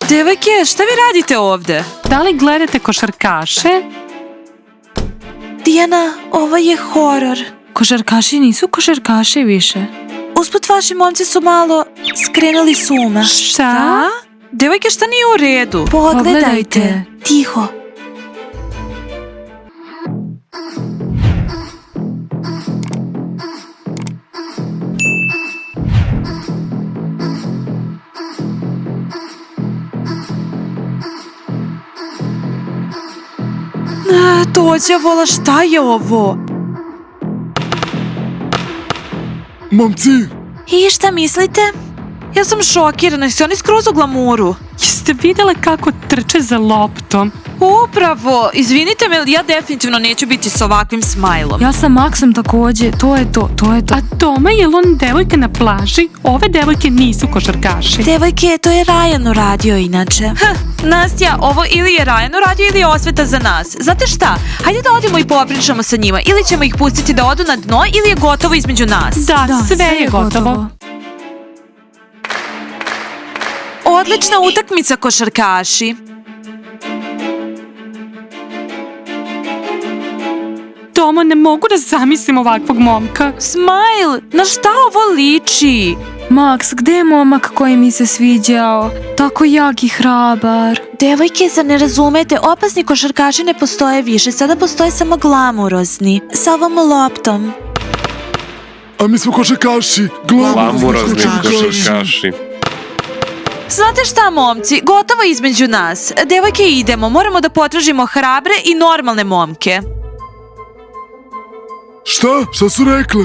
Devojke, šta vi radite ovde? Da li gledate košarkaše? Dijana, ovo je horor. Košarkaši nisu košarkaši više. Usput vaši momci su malo skrenuli s uma. Šta? Devojke, šta nije u redu? Pogledajte. Tiho. Dođe, vola, šta je ovo? Momci! I šta mislite? Ja sam šokirana, su oni skroz u glamuru. Jeste vidjeli kako trče za loptom? Upravo, izvinite me, ali ja definitivno neću biti s ovakvim smajlom. Ja sa Maksom također, to je to. A Toma, je li on devojka na plaži? Ove devojke nisu košarkaši. Devojke, to je Ryan uradio inače. Nastja, ovo ili je Ryan uradio ili je osveta za nas. Znate šta? Hajde da odemo i popričamo sa njima. Ili ćemo ih pustiti da odu na dno ili je gotovo između nas. Da, sve je gotovo. Odlična utakmica, košarkaši. Tomo, ne mogu da zamislim ovakvog momka. Smile, na šta ovo liči? Maks, gde je momak koji mi se sviđao? Tako jak i hrabar. Devojke, zar ne razumete? Opasni košarkaši ne postoje više. Sada postoje samo glamurozni. Sa ovom loptom. A mi smo košarkaši. Glamurozni košarkaši. Znate šta, momci? Gotovo između nas. Devojke, idemo. Moramo da potražimo hrabre i normalne momke. Šta? Šta su rekle?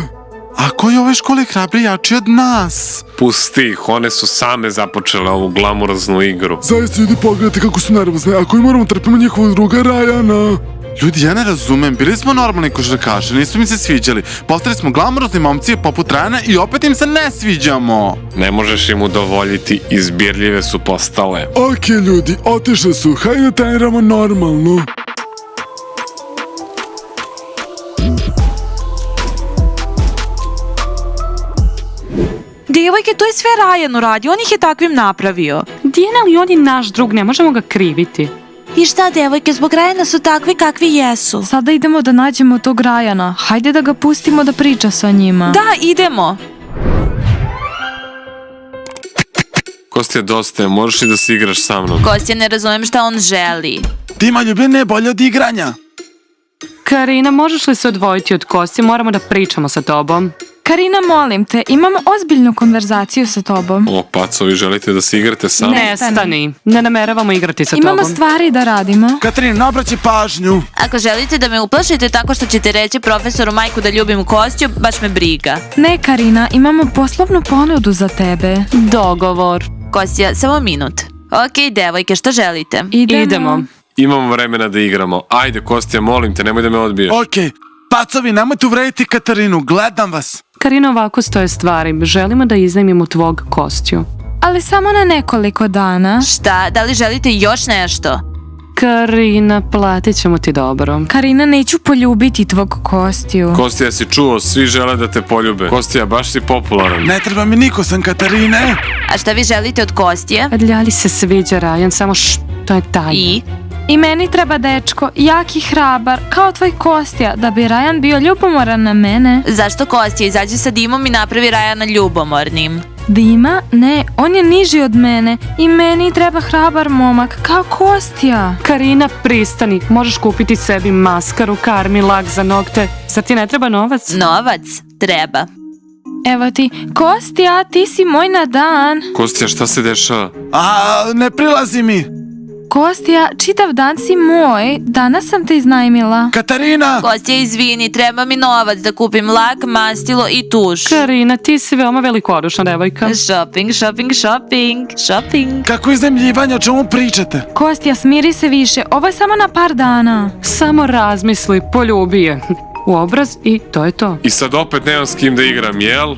A ko je u ovoj školi hrabri jači od nas? Pusti ih, one su same započele ovu glamuroznu igru. Zaista ljudi pogledajte kako su nervozne. Ako i moramo trpimo njihovog druga Ryana. Ljudi, ja ne razumem, bili smo normalni košarkaši, nisu mi se sviđali. Postali smo glamurozni momci poput Ryana i opet im se ne sviđamo. Ne možeš im udovoljiti, izbirljive su postale. Ok, ljudi, otišle su. Hajde da treniramo normalno. Devojke, to je sve Ryan uradio. On ih je takvim napravio. Dijana, ali on je naš drug, ne možemo ga kriviti. I šta, devojke, zbog Ryana su takvi kakvi jesu. Sada idemo da nađemo tog Ryana. Hajde da ga pustimo da priča sa njima. Da, idemo. Kostja, dosta je, možeš li da se igraš sa mnom? Kostja, ne razumem šta on želi. Tima ljubljene je bolje od igranja. Karina, možeš li se odvojiti od Kostje? Moramo da pričamo sa tobom. Karina, molim te, imam ozbiljnu konverzaciju sa tobom. O, pacovi, želite da se igrate sa mnom? Nestani, ne nameravamo igrati sa tobom. Imamo stvari da radimo. Katarina, obraći pažnju. Ako želite da me uplašite tako što ćete reći profesoru Majku da ljubim Kostju, baš me briga. Ne, Karina, imamo poslovnu ponudu za tebe. Dogovor. Kostja, samo minut. Ok, devojke, što želite? Idemo. Imamo vremena da igramo. Ajde, Kostja, molim te, nemoj da me odbiješ. Ok, pacovi, nemojte uvrediti Katarinu, gledam vas. Karina, ovako stoje stvari. Želimo da iznajmimo tvog Kostju. Ali samo na nekoliko dana. Šta, da li želite još nešto? Karina, platit ćemo ti dobro. Karina, neću poljubiti tvog Kostju. Kostja, si čuo, svi žele da te poljube. Kostja, baš si popularan. Ne treba mi niko, sam Katarine. A šta vi želite od Kostje? Ljali se sviđa Ryan, samo to je taj. I meni treba dečko, jak i hrabar, kao tvoj Kostja, da bi Ryan bio ljubomoran na mene. Zašto Kostja izađe sa Dimom i napravi Ryana ljubomornim? Dima? Ne, on je niži od mene i meni treba hrabar momak, kao Kostja. Karina, pristani, možeš kupiti sebi maskaru, karmi, lak za nokte. Zar ti ne treba novac? Novac? Treba. Evo ti, Kostja, ti si moj na dan. Kostja, šta se dešava? Ne prilazi mi. Kostja, čitav dan si moj, danas sam te iznajmila. Katarina! Kostja, izvini, treba mi novac da kupim lak, mastilo i tuš. Karina, ti si veoma velikodušna devojka. Shopping. Kako iznajmljivanje, o čemu pričate? Kostja, smiri se više, ovo je samo na par dana. Samo razmisli, poljubi je u obraz i to je to. I sad opet nemam s kim da igram, jel?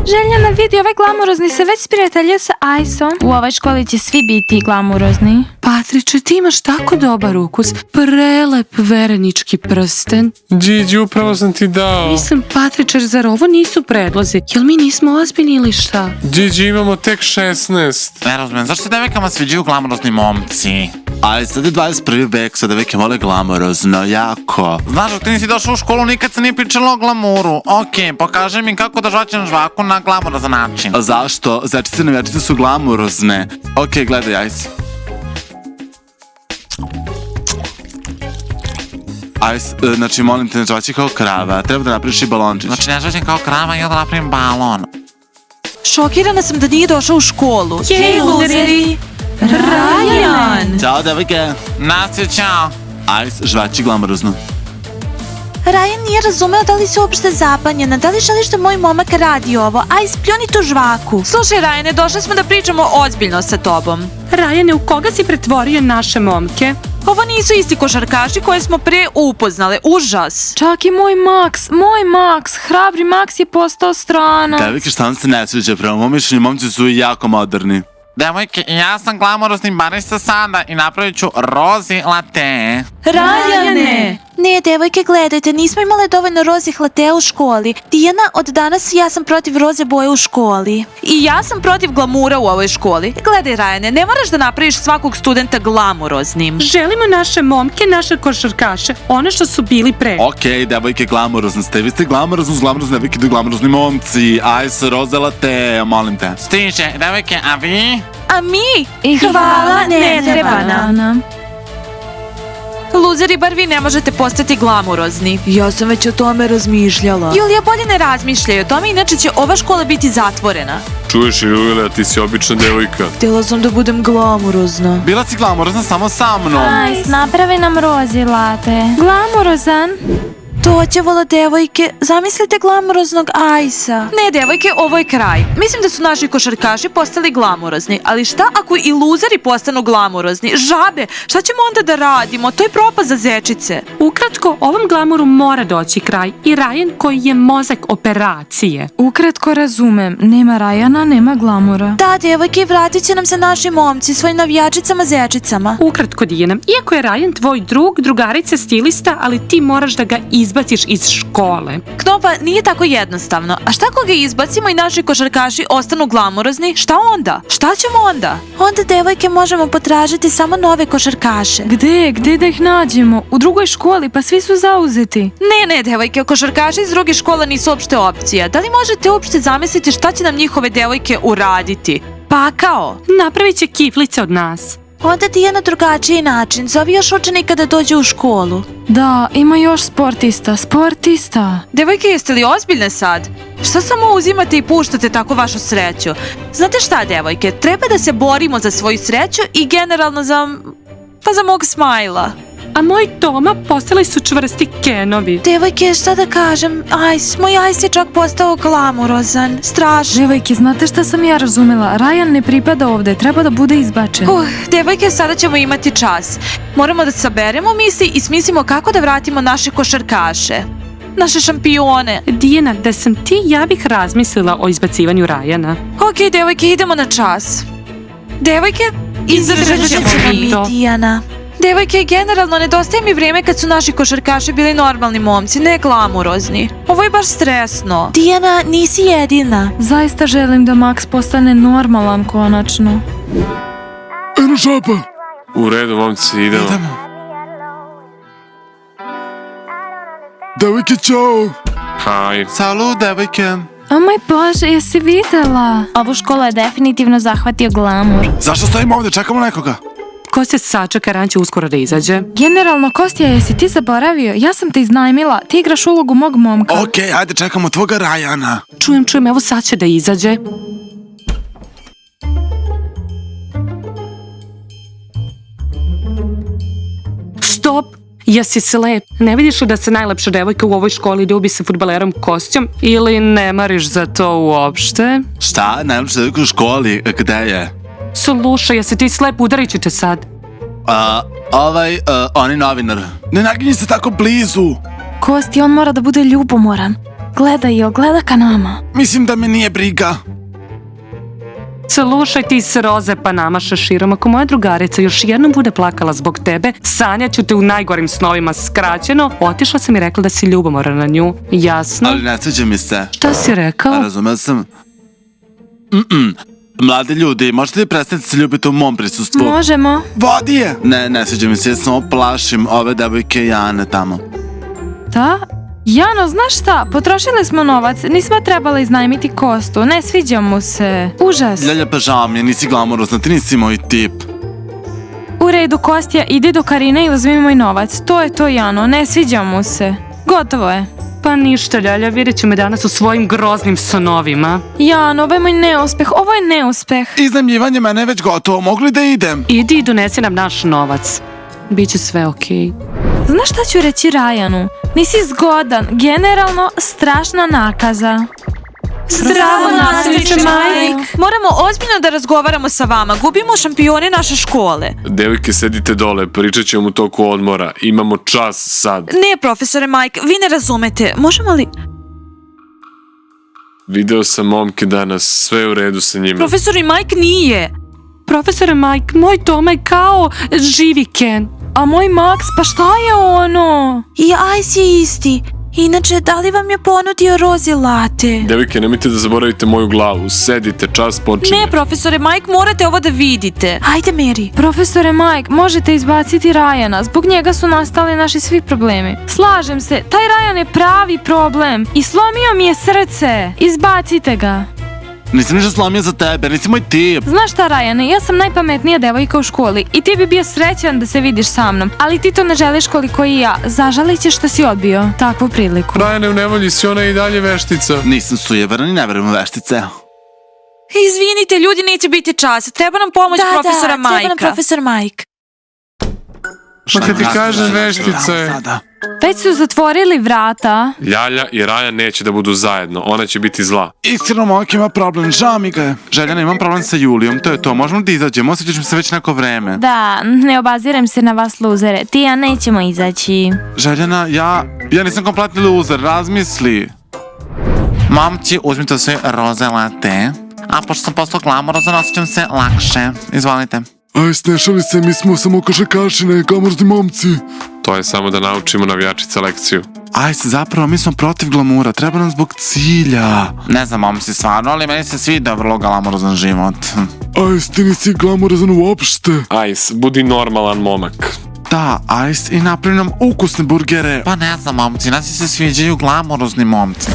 Željana vidi, ovaj glamurozni se već sprijateljio sa Ajsom. U ovoj školi će svi biti glamurozni. Pa Patriče, ti imaš tako dobar ukus. Prelep verenički prsten. Gigi, upravo sam ti dao. Mislim, Patriče, zar ovo nisu predlozi? Jel mi nismo ozbiljni ili šta? Gigi, imamo tek 16. Ne razumem, zašto se devojkama sviđaju glamurozni momci? Aj, sad je 21. vek, sad devojke vole glamurozno, jako. Znaš, dok ti nisi došao u školu, nikad se nije pričalo o glamuru. Okej, pokaži mi kako da žvaćem žvaku na glamurozan način. A zašto? Zečice na večice su glamurozne. Okej, gledaj, aj si. Aj, znači, molim te, ne žvaći kao krava, treba da napraviš i balončić. Znači, ne žvaćem kao krava i onda napravim balon. Šokirana sam da nije došao u školu. Jej, luzeri! Ryan! Ćao, devojke. Nasje, čao. Aj, žvaći glamurozno. Ryan nije razumeo da li si uopšte zapanjena, da li želiš da moj momak radi ovo. Aj, spljuni tu žvaku. Slušaj, Ryane, došli smo da pričamo ozbiljno sa tobom. Rajane, u koga si pretvorio naše momke? Ovo nisu isti košarkaši koje smo pre upoznale. Užas. Čak i moj Max, hrabri Max je postao stranac. Devojke, šta vam se ne sviđa? Prema mom mišljenju, momci su jako moderni. Devojke, ja sam glamurozni barista sada i napravit ću rozi latte. Rajane! Ne, devojke, gledajte, nismo imale dovoljno rozih latea u školi. Dijana, od danas ja sam protiv roze boje u školi. I ja sam protiv glamura u ovoj školi. Gledaj, Rajane, ne moraš da napraviš svakog studenta glamuroznim. Želimo naše momke, naše košarkaše, one što su bili pre. Okej, devojke, glamurozne ste. Vi ste glamurozne devojke do glamurozni momci. Aj se, roze latte, molim te. Stiže, devojke, a vi? A mi? I Hvala, ne treba nam. nam. Luzeri, bar vi ne možete postati glamurozni. Ja sam već o tome razmišljala. Julija, bolje ne razmišljaj o tome, inače će ova škola biti zatvorena. Čuješ, Julija, ti si obična devojka. Htjela sam da budem glamurozna. Bila si glamurozna samo sa mnom. Ajs, napravi nam rozi latte. Glamurozan. To će, vola devojke, zamislite glamuroznog Ajsa. Ne, devojke, ovo je kraj. Mislim da su naši košarkaši postali glamurozni, ali šta ako i luzeri postanu glamurozni? Žabe, šta ćemo onda da radimo? To je propast za zečice. Ukratko, ovom glamuru mora doći kraj i Ryan koji je mozak operacije. Ukratko razumem, nema Ryana, nema glamura. Da, devojke, vratit će nam se naši momci svojim navijačicama zečicama. Ukratko, Dijana, iako je Ryan tvoj drug, drugarica, stilista, ali ti moraš da ga izbaciš iz škole. Knopa, nije tako jednostavno. A šta ako ga izbacimo i naši košarkaši ostanu glamurozni? Šta onda? Šta ćemo onda? Onda, devojke, možemo potražiti samo nove košarkaše. Gde da ih nađemo? U drugoj školi, pa svi su zauzeti. Ne, devojke, košarkaši iz druge škole nisu uopšte opcija. Da li možete uopšte zamisliti šta će nam njihove devojke uraditi? Pakao. Napravit će kiflice od nas. Onda ti je na drugačiji način. Zovi još učenika da dođe u školu. Da, ima još sportista. Devojke, jeste li ozbiljne sad? Šta samo uzimate i puštate tako vašu sreću? Znate šta, devojke, treba da se borimo za svoju sreću i generalno za mog smajla. A moj Toma postali su čvrsti Kenovi. Devojke, šta da kažem, moj Ajs je čak postao glamurozan, strašno. Devojke, znate šta sam ja razumela? Ryan ne pripada ovde, treba da bude izbačen. Devojke, sada ćemo imati čas. Moramo da saberemo misli i smislimo kako da vratimo naše košarkaše. Naše šampione. Dijana, da sam ti, ja bih razmislila o izbacivanju Ryana. Okej, devojke, idemo na čas. Devojke, izdržat ćemo mi, Dijana. Devojke, generalno nedostaje mi vrijeme kad su naši košarkaši bili normalni momci, ne glamurozni. Ovo je baš stresno. Dijana, nisi jedina. Zaista želim da Max postane normalan konačno. Eno šapa. U redu, momci, idemo. Devojke, čao. Haj. Salut, devojke. O moj Bože, jesi videla? Ovu školu je definitivno zahvatio glamur. Zašto stojimo ovdje, čekamo nekoga? Ko se sačeka, Ryan će uskoro da izađe. Generalno, Kostja, jesi ti zaboravio? Ja sam te iznajmila, ti igraš ulogu mog momka. Okej, ajde, čekamo tvoga Ryana. Čujem, evo sad će da izađe. Stop! Jesi slep? Ne vidiš li da se najlepša devojka u ovoj školi ljubi sa fudbalerom Kostjom? Ili ne mariš za to uopšte? Šta? Najlepša devojka u školi, gde je? Slušaj, jesi ti slep, udarit ću te sad. On je novinar. Ne naginji se tako blizu. Kosti, on mora da bude ljubomoran. Gleda ka nama. Mislim da me nije briga. Slušaj, ti se roze pa nama šeširom. Ako moja drugarica još jednom bude plakala zbog tebe, sanjaću te u najgorim snovima. Skraćeno, otišla sam i rekla da si ljubomoran na nju. Jasno? Ali ne sviđa mi se. Šta si rekao? Razumeo sam. Mladi ljudi, možete li prestati se ljubiti u mom prisustvu? Možemo. Vodi je! Ne sviđa mi se, ja samo plašim ove devojke Jane tamo. Da? Jano, znaš šta? Potrošili smo novac, nismo trebali iznajmiti Kostu, ne sviđa mu se. Užas. Ljelja, pa žao mi je, nisi glamurozna, ti nisi moj tip. U redu, Kostja, idi do Karine i uzmi moj novac. To je to, Jano, ne sviđa mu se. Gotovo je. Pa ništa, Ljelja, vidjet ću me danas u svojim groznim snovima. Jano, ovo je moj neuspeh, ovo je neuspeh. Iznajmljivanje mene je već gotovo, mogli da idem? Idi i donesi nam naš novac. Biće sve okej. Znaš šta ću reći Ryanu? Nisi zgodan, generalno strašna nakaza. Zdravo, nastavniče Mike. Moramo ozbiljno da razgovaramo sa vama. Gubimo šampione naše škole. Devojke, sedite dole, pričat ćemo u toku odmora. Imamo čas sad. Ne, profesore Mike, vi ne razumete. Možemo li... Video sam momke danas, sve je u redu sa njima. Profesori Mike nije. Profesore Mike, moj Toma je kao živi Ken. A moj Max, pa šta je ono? I Ice je isti. Inače, da li vam je ponudio rozi latte? Devojke, nemojte da zaboravite moju glavu. Sedite, čas počinje. Ne, profesore Mike, morate ovo da vidite. Ajde, Mary. Profesore Mike, možete izbaciti Ryana, zbog njega su nastali naši svi problemi. Slažem se, taj Ryan je pravi problem i slomio mi je srce. Izbacite ga. Nisam ništa slomio za tebe, nisi moj tip. Znaš šta, Ryane, ja sam najpametnija devojka u školi i ti bi bio srećan da se vidiš sa mnom, ali ti to ne želiš koliko i ja. Zažalit ćeš što si odbio takvu priliku. Ryane, u nevolji si, ona je i dalje veštica. Nisam sujeveran i ne verujem u veštice. Izvinite, ljudi, neće biti čas. Treba nam pomoć profesora Majka. Treba nam profesor Mike. Ma kad ti kažem veštice. Već su zatvorili vrata. Ljalja i Ryan neće da budu zajedno, ona će biti zla. Iskreno, Mojka ima problem, žao mi ga je. Željana, imam problem sa Julijom, to je to, možemo da izađemo, osjećam se već neko vreme. Da, ne obazirem se na vas luzere. Ti i ja nećemo izaći. Željana, ja nisam kompletni loser, razmisli. Momci, uzmite sve roze latte, a pošto sam postao glamurozan, osjećam se lakše. Izvolite. Aj, snešali se, mi smo samo košarkašine, glamurozni momci. To je samo da naučimo navijačice lekciju. Aj, zapravo mi smo protiv glamura, treba nam zbog cilja. Ne znam, momci, stvarno, ali meni se svida vrlo glamurozan život. Aj, ti nisi glamurozan uopšte. Ice, budi normalan momak. Da, Ice, i napravi nam ukusne burgere. Pa ne znam, momci, nas se sviđaju glamurozni momci.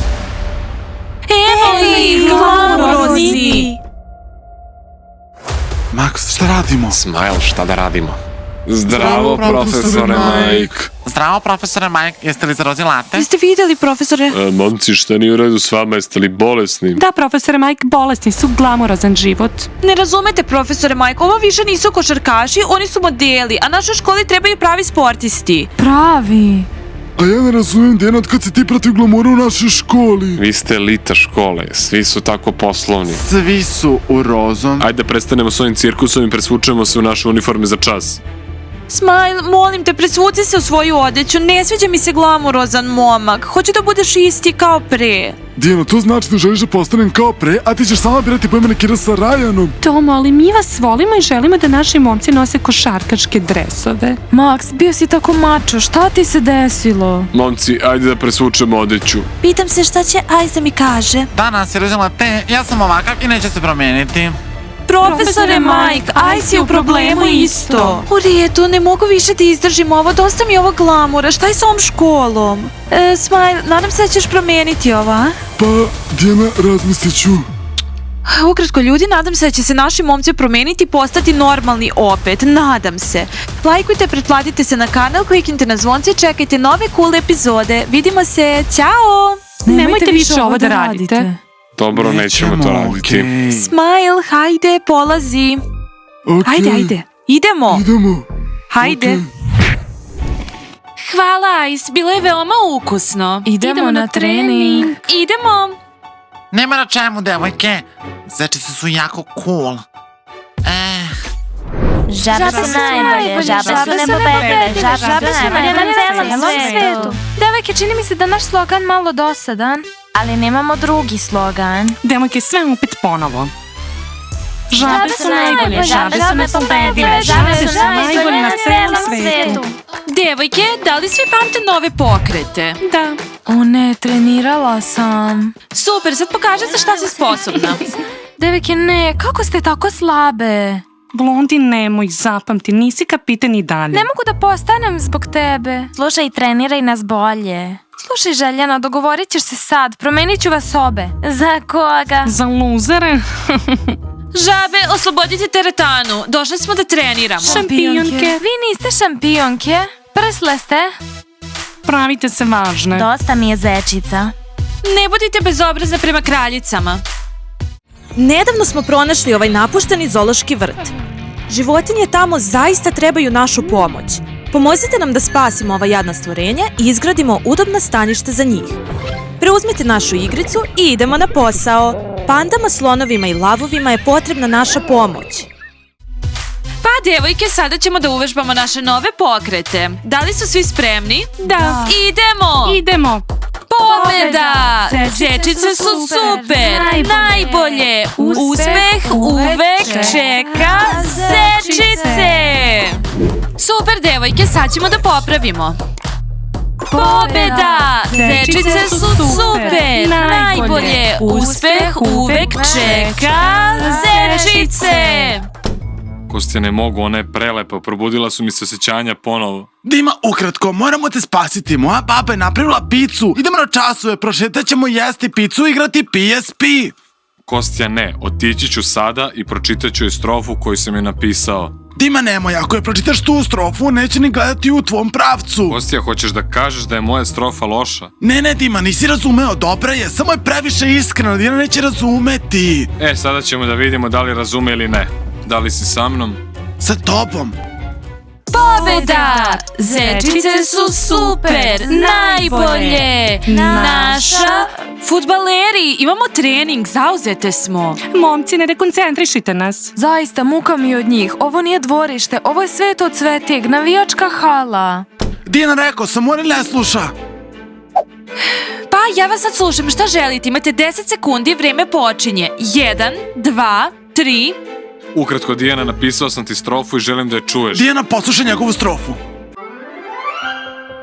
Ej, glamurozni! Max, šta radimo? Smile, šta da radimo? Zdravo, profesore Mike. Zdravo, profesore Mike, jeste li za rozi latte? Jeste vidjeli, profesore? Momci, šta nije u redu s vama, jeste li bolesni? Da, profesore Mike, bolesni su, glamurozan život. Ne razumete, profesore Mike, ovo više nisu košarkaši, oni su modeli, a našoj školi trebaju pravi sportisti. Pravi. A ja ne razumijem, Dijana, od kad si ti protiv glamura u našoj školi? Vi ste elita škole, svi su tako poslovni. Svi su u rozom. Ajde da prestanemo s ovim cirkusom i presvučemo se u naše uniforme za čas. Smile, molim te, presvuci se u svoju odeću, ne sviđa mi se glamurozan momak, hoću da budeš isti kao pre. Dijana, to znači da želiš da postanem kao pre, a ti ćeš sama birati pojmene Kira sa Ryanom. Tomo, ali mi vas volimo i želimo da naši momci nose košarkaške dresove. Max, bio si tako mačo, šta ti se desilo? Momci, ajde da presvučemo odeću. Pitam se šta će Ice da mi kaže. Danas je rozi latte, ja sam ovakav i neće se promijeniti. Profesore Mike, Ice je u problemu isto. U redu, ne mogu više da izdržim ovo, dosta mi je ovo glamura, šta je s ovom školom? Smile, nadam se da ćeš promijeniti ovo, a? Pa, Dijana, razmislit ću. Ukratko, ljudi, nadam se da će se naši momci promijeniti i postati normalni opet, nadam se. Lajkujte, pretplatite se na kanal, kliknite na zvonce i čekajte nove cool epizode. Vidimo se, ćao! Nemojte više ovo da radite. Dobro, nećemo to raditi. okej. Smile, hajde, polazi. Okej. Ajde, idemo. Idemo. Hajde. Okej. Hvala, Ice, bilo je veoma ukusno. Idemo na trening. Idemo. Nema na čemu, devojke. Zečice su jako cool. Žabe su najbolje, žabe su nepobedive, žabe su najbolje na celom svetu. Devojke, čini mi se da naš slogan malo dosadan. Ali nemamo drugi slogan. Demojke, sve opet ponovo. Žabe su najbolje, žabe su nepobedive, žabe su najbolje na celom svetu. Devojke, da li svi pamte nove pokrete? Da. O ne, trenirala sam. Super, sad pokaži za šta si sposobna. Devojke, ne, kako ste tako slabe? Blondi, nemoj, zapamti, nisi kapiten i dalje. Ne mogu da postanem zbog tebe. Slušaj, treniraj nas bolje. Slušaj, Željana, dogovorit ćeš se sad. Promenit ću vas obe. Za koga? Za luzere? Žabe, oslobodite teretanu. Došli smo da treniramo. Šampionke. Vi niste šampionke. Prsle ste. Pravite se važne. Dosta mi je zečica. Ne budite bezobrazne prema kraljicama. Nedavno smo pronašli ovaj napušteni zoološki vrt. Životinje tamo zaista trebaju našu pomoć. Pomozite nam da spasimo ova jadna stvorenja i izgradimo udobna staništa za njih. Preuzmite našu igricu i idemo na posao. Pandama, slonovima i lavovima je potrebna naša pomoć. Pa, devojke, sada ćemo da uvežbamo naše nove pokrete. Da li su svi spremni? Da. Idemo! Idemo. Pobjeda! Zečice su super! Najbolje! Uspeh uvek čeka zečice! Super, devojke, sad ćemo da popravimo. Pobjeda! Zečice su super! Najbolje! Uspeh uvek čeka zečice! Kostja, ne mogu, ona je prelepa, probudila su mi se osjećanja ponovo. Dima, ukratko, moramo te spasiti. Moja baba je napravila picu. Idemo na časove, prošetat ćemo jesti picu i igrati PSP. Kostja, ne, otići ću sada i pročitat ću joj strofu koju sam joj napisao. Dima, nemoj, ako je pročitaš tu strofu, neće ni gledati u tvom pravcu. Kostja, hoćeš da kažeš da je moja strofa loša? Ne, Dima, nisi razumeo, dobra je, samo je previše iskreno, Dina neće razumeti. Sada ćemo da vidimo da li razume ili ne. Da li si sa mnom? Sa tobom. Pobjeda! Zečice su super! Najbolje! Naša... Fudbaleri, imamo trening, zauzete smo. Momci, ne dekoncentrišite nas. Zaista, muka mi od njih. Ovo nije dvorište, ovo je Sveto od Svetijeg, navijačka hala. Dina, rekao sam, on ne sluša. Pa, ja vas sad slušam, šta želite? Imate 10 sekundi, vreme počinje. 1, 2, 3... Ukratko, Dijana, napisao sam ti strofu i želim da je čuješ. Dijana, poslušaj njegovu strofu.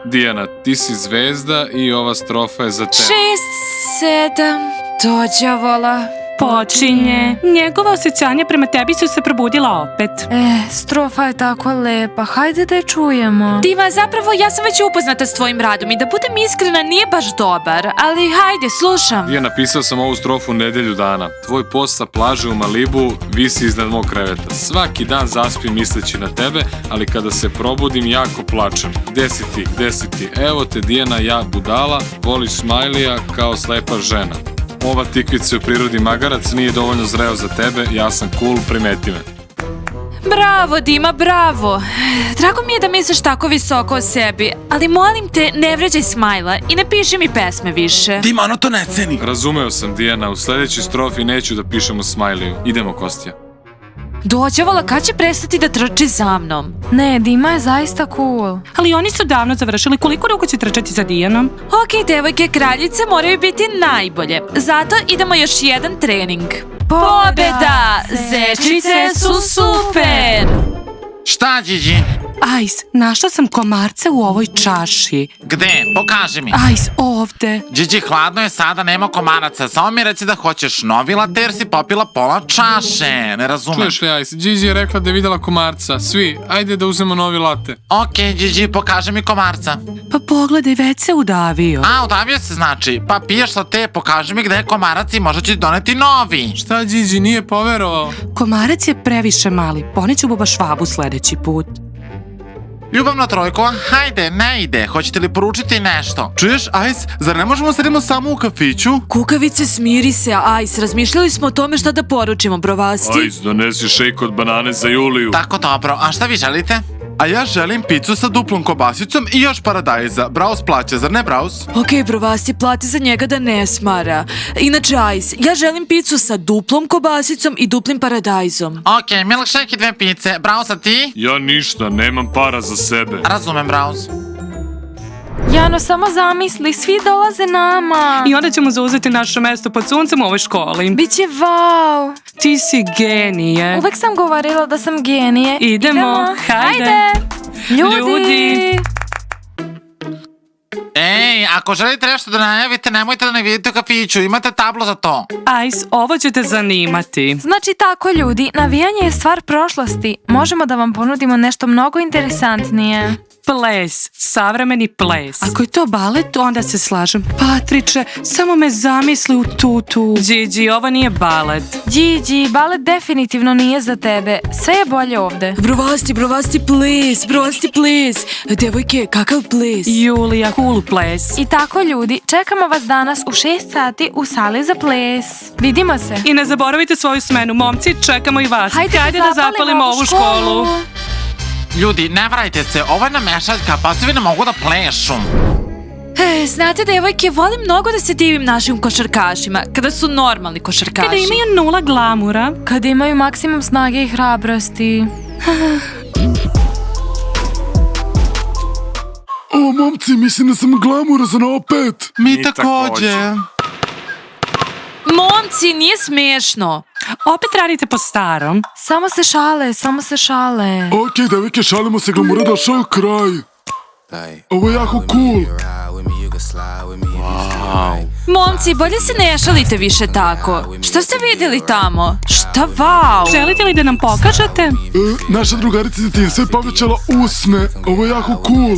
Dijana, ti si zvezda i ova strofa je za tebe. 6, 7, dođavola. Počinje. Njegova osjećanja prema tebi su se probudila opet. Strofa je tako lepa, hajde da je čujemo. Dima, zapravo ja sam već upoznata s tvojim radom i da budem iskrena nije baš dobar, ali hajde, slušam. Dijana, napisao sam ovu strofu nedelju dana. Tvoj post sa plaže u Malibu visi iznad mog kreveta. Svaki dan zaspim misleći na tebe, ali kada se probudim jako plačem. Gde si ti? Evo te, Dijana, ja budala, voliš Smajlija kao slepa žena. Ova tikvica u prirodi magarac nije dovoljno zreo za tebe, ja sam cool, primeti me. Bravo, Dima, bravo. Drago mi je da misliš tako visoko o sebi, ali molim te, ne vređaj Smajla i ne piši mi pesme više. Dima, ono to ne ceni. Razumeo sam, Dijana, u sljedećoj strofi neću da pišem o Smajliju. Idemo, Kostja. Dođavola, kad će prestati da trči za mnom? Ne, Dima je zaista cool. Ali oni su davno završili, koliko dugo će trčati za Dijanom? Ok, devojke, kraljice moraju biti najbolje. Zato idemo još jedan trening. Pobjeda! Zečice su super! Šta, Điđi? Ajs, našla sam komarce u ovoj čaši. Gde? Pokaži mi. Ajs, ovde. Điđi, hladno je sada, nema komaraca. Samo mi reci da hoćeš novi latte jer si popila pola čaše. Ne razumem. Čuješ li, Ajs? Điđi je rekla da je videla komarca. Svi, ajde da uzmemo novi latte. Ok, Điđi, pokaži mi komarca. Pa pogledaj, već se udavio. A, udavio se znači. Pa piješ latte, pokaži mi gde je komarac i možda ću ti doneti novi. Šta, Điđi, nije poverovao? Komarac je previše mali, poneću buba švabu sledeći put. Ljubavna trojkova, hajde, ne ide. Hoćete li poručiti nešto? Čuješ, Ajs, zar ne možemo sedimo samo u kafiću? Kukavice, smiri se, Ajs. Razmišljali smo o tome šta da poručimo, brovasti. Ajs, donesi šejk od banane za Juliju. Tako dobro, a šta vi želite? A ja želim picu sa duplom kobasicom i još paradajza. Braus plaća, zar ne Braus? Ok, brovasti, plati za njega da ne smara. Inače, Ajs, ja želim picu sa duplom kobasicom i duplim paradajzom. Ok, milkshake i 2 pice. Braus, a ti? Ja ništa, nemam para za sebe. Razumem, Braus. Jano, samo zamisli, svi dolaze nama. I onda ćemo zauzeti naše mesto pod suncem u ovoj školi. Biće wow. Ti si genije. Uvek sam govorila da sam genije. Idemo. Hajde. Ljudi. Ej, ako želite nešto da najavite, nemojte da ne vidite u kafiću, imate tablo za to. Ice, ovo će te zanimati. Znači tako ljudi, navijanje je stvar prošlosti. Možemo da vam ponudimo nešto mnogo interesantnije. Ples, savremeni ples. Ako je to balet, onda se slažem. Patriče, samo me zamisli u tutu. Gigi, ovo nije balet. Gigi, balet definitivno nije za tebe. Sve je bolje ovde. Brovasti ples. Devojke, kakav ples? Julija, cool ples. I tako ljudi, čekamo vas danas u 6 sati u sali za ples. Vidimo se. I ne zaboravite svoju smenu, momci, čekamo i vas. Hajde da zapalimo ovu školu. Ljudi, ne vrajte se, ovo je namešaljka, pa svi ne mogu da plešu. Znate, devojke, volim mnogo da se divim našim košarkašima, kada su normalni košarkaši. Kada imaju 0 glamura. Kad imaju maksimum snage i hrabrosti. O, momci, mislim da sam glamurozan opet. Mi takođe. Momci, nije smiješno. Opet radite po starom. Samo se šale. Okej, devojke, šalimo se, glamura došao kraj. Ovo je jako cool. Momci, bolje se ne šalite više tako. Šta ste vidjeli tamo? Šta wow? Želite li da nam pokažete? Naša drugarica iz detinjstva je povećala usne. Ovo je jako cool.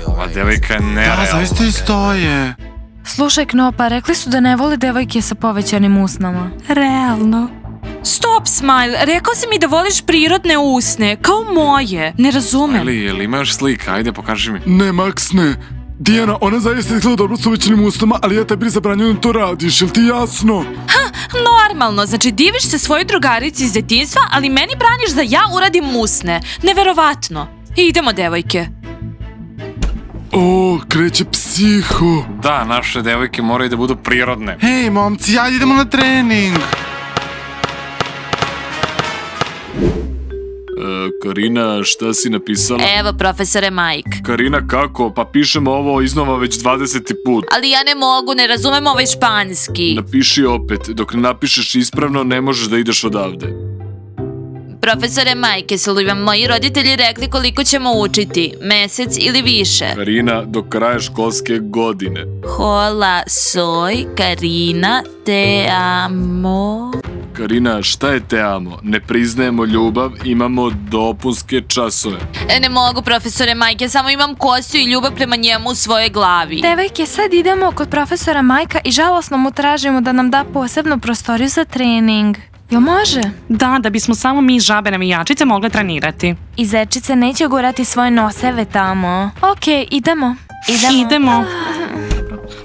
Ova devojka je nerealna. Zaista i stoje. Slušaj, Knopa, rekli su da ne vole devojke sa povećanim usnama. Realno. Stop, Smile, rekao si mi da voliš prirodne usne, kao moje. Ne razumem. Jel ima još slika? Ajde, pokaži mi. Ne, Max, ne. Dijana, ona zaista izgleda dobro s uvećanim usnama, ali ja tebi zabranjujem da to radiš, jel ti jasno? Normalno, znači diviš se svojoj drugarici iz detinjstva, ali meni braniš da ja uradim usne. Neverovatno. Idemo, devojke. O, kreće psiho. Da, naše devojke moraju da budu prirodne. Hej, momci, ajde idemo na trening. Karina, šta si napisala? Evo, profesore Mike. Karina, kako? Pa pišemo ovo iznova već 20. put. Ali ja ne mogu, ne razumem ovaj španski. Napiši opet. Dok ne napišeš ispravno, ne možeš da ideš odavde. Profesore Mike, jesu li vam moji roditelji rekli koliko ćemo učiti? Mesec ili više? Karina, do kraja školske godine. Hola, soy Karina, te amo. Karina, šta je te amo? Ne priznajemo ljubav, imamo dopunske časove. Ne mogu, profesore Mike, ja samo imam Kostju i ljubav prema njemu u svojoj glavi. Devojke, sad idemo kod profesora Majka i žalosno mu tražimo da nam da posebnu prostoriju za trening. Jel može? Da bismo samo mi žabe navijačice mogle trenirati. I zečice neće gurati svoje noseve tamo. Okej, idemo.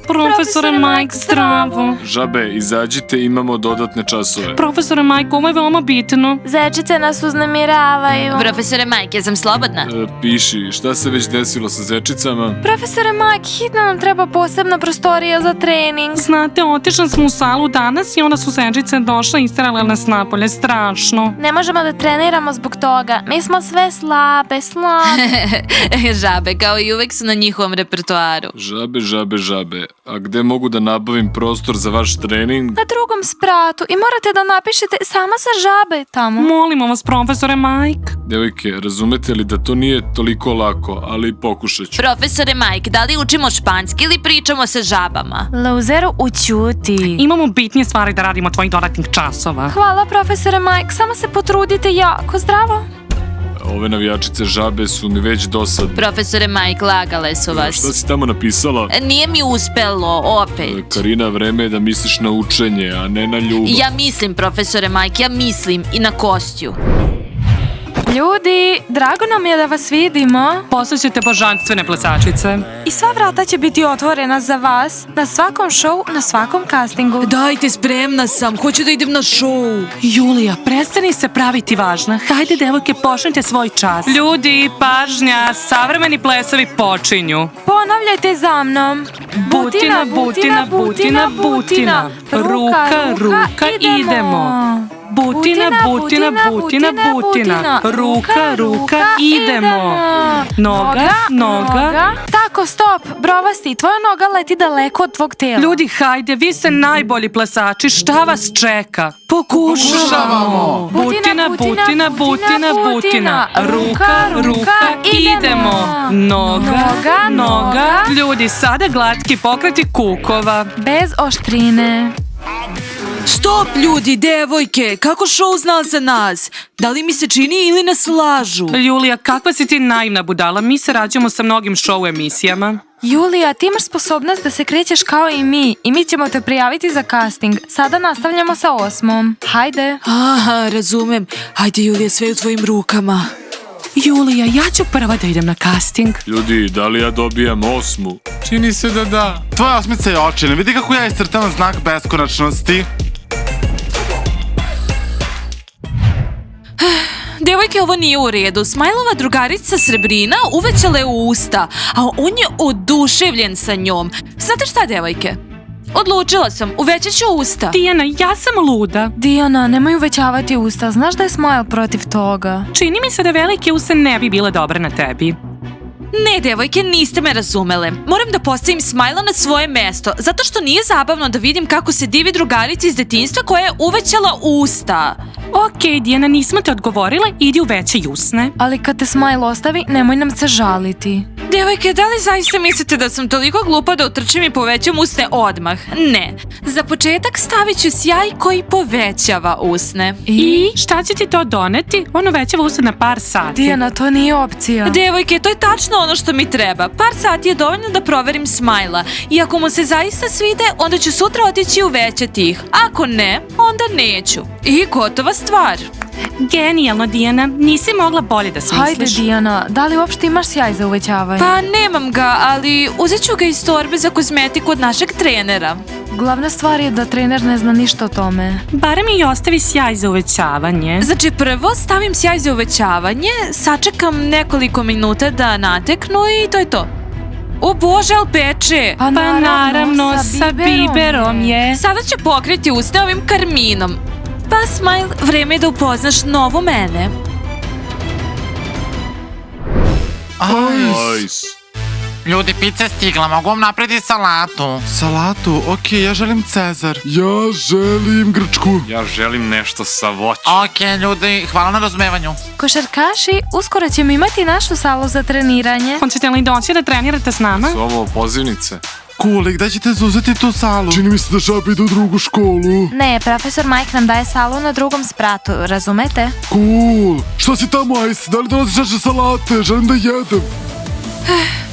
Profesore Mike, zdravo. Žabe, izađite, imamo dodatne časove. Profesore Mike, ovo je veoma bitno. Zečice nas uznemiravaju. Profesore Mike, ja sam slobodna. Piši, šta se već desilo sa zečicama? Profesore Mike, hitno nam treba posebna prostorija za trening. Znate, otišli smo u salu danas i onda su zečice došle i isterale nas napolje. Strašno. Ne možemo da treniramo zbog toga. Mi smo sve slabe. Žabe, kao i uvek su na njihovom repertoaru. Žabe. A gde mogu da nabavim prostor za vaš trening? Na drugom spratu i morate da napišete sama sa žabe tamo. Molimo vas, profesore Mike. Devojke, razumete li da to nije toliko lako, ali pokušat ću. Profesore Mike, da li učimo španski ili pričamo sa žabama? Loseru, ućuti. Imamo bitnije stvari da radimo od tvojih dodatnih časova. Hvala, profesore Mike, samo se potrudite jako. Zdravo. Ove navijačice žabe su mi već dosadne. Profesore Mike, lagale su vas. Šta si tamo napisala? Nije mi uspelo, opet. Karina, vreme je da misliš na učenje, a ne na ljubav. Ja mislim, profesore Mike, ja mislim i na Kostju. Ljudi, drago nam je da vas vidimo. Poslaćete božanstvene plesačice. I sva vrata će biti otvorena za vas na svakom šovu, na svakom castingu. Dajte, spremna sam, hoću da idem na show. Julija, prestani se praviti važna. Hajde, devojke, počnite svoj čas. Ljudi, pažnja, savremeni plesovi počinju. Ponavljajte za mnom. Butina. Ruka, idemo. Butina, butina, butina, butina. Ruka, ruka, idemo. Noga, noga. Tako, stop, brovasti, tvoja noga leti daleko od tvog tela. Ljudi, hajde, vi ste najbolji plesači, šta vas čeka? Pokušavamo. Butina, butina, butina, butina. Ruka, ruka, idemo. Noga, noga. Ljudi, sada glatki pokreti kukova. Bez oštrine. Stop ljudi, devojke, kako show zna za nas? Da li mi se čini ili nas lažu? Julija, kakva si ti naivna budala? Mi se rađamo sa mnogim show emisijama. Julija, ti imaš sposobnost da se krećeš kao i mi ćemo te prijaviti za casting. Sada nastavljamo sa 8. Hajde. Aha, razumem. Hajde Julija, sve u tvojim rukama. Julija, ja ću prva da idem na casting. Ljudi, da li ja dobijam 8? Čini se da da. Tvoja osmica je očina, vidi kako ja iscrtavam znak beskonačnosti. Devojke, ovo nije u redu. Smajlova drugarica Srebrina uvećala je usta, a on je oduševljen sa njom. Znate šta, devojke? Odlučila sam, uvećat ću usta. Dijana, ja sam luda. Dijana, nemoj uvećavati usta, znaš da je Smile protiv toga. Čini mi se da velike usta ne bi bile dobre na tebi. Ne, devojke, niste me razumele. Moram da postavim Smajla na svoje mesto, zato što nije zabavno da vidim kako se divi drugarica iz detinjstva koja je uvećala usta. Okej, Dijana, nismo te odgovorile, idi uvećaj usne. Ali kad te Smile ostavi, nemoj nam se žaliti. Devojke, da li zaista mislite da sam toliko glupa da utrčim i povećam usne odmah? Ne. Za početak stavit ću sjaj koji povećava usne. I šta će ti to doneti? On uvećava usne na par sati. Dijana, to nije opcija. Devojke, to je tačno ono što mi treba. Par sati je dovoljno da proverim Smajla. I ako mu se zaista svide, onda ću sutra otići i uvećati ih. Ako ne, onda neću. I gotova stvar. Genijalno, Dijana. Nisi mogla bolje da smisliš. Hajde, Dijana, da li uopšte imaš sjaj za uvećavanje? Pa nemam ga, ali uzet ću ga iz torbe za kozmetiku od našeg trenera. Glavna stvar je da trener ne zna ništa o tome. Barem i ostavi sjaj za uvećavanje. Znači, prvo stavim sjaj za uvećavanje, sačekam nekoliko minuta da nateknu i to je to. O Bože, ali peče! Pa naravno, sa biberom je. Sada ću pokriti usta ovim karminom. Pa, Smile, vreme je da upoznaš novu mene. Ajs. Ljudi, pizza je stigla, mogu vam napraviti salatu. Salatu, okej, ja želim Cezar. Ja želim grčku. Ja želim nešto sa voćem. Okej, ljudi, hvala na razumevanju. Košarkaši, uskoro ćemo imati našu salu za treniranje. Hoćete li doći da trenirate s nama? Su ovo pozivnice? Cool, gde ćete zauzeti tu salu? Čini mi se da žabe idu u drugu školu. Ne, profesor Mike nam daje salu na drugom spratu, razumete? Cool. Šta si tamo, Ice? Da li dolaziš naše salate? Želim da jedem.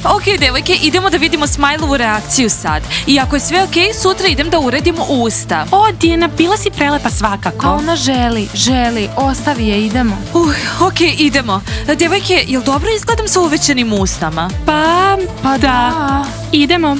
Ok, devojke, idemo da vidimo Smajlovu reakciju sad. I ako je sve ok, sutra idem da uredimo usta. O, Dijana, bila si prelepa svakako. A ona želi, ostavi je, idemo. Ok, idemo. Devojke, jel dobro izgledam sa uvećanim usnama? Pa da. Idemo.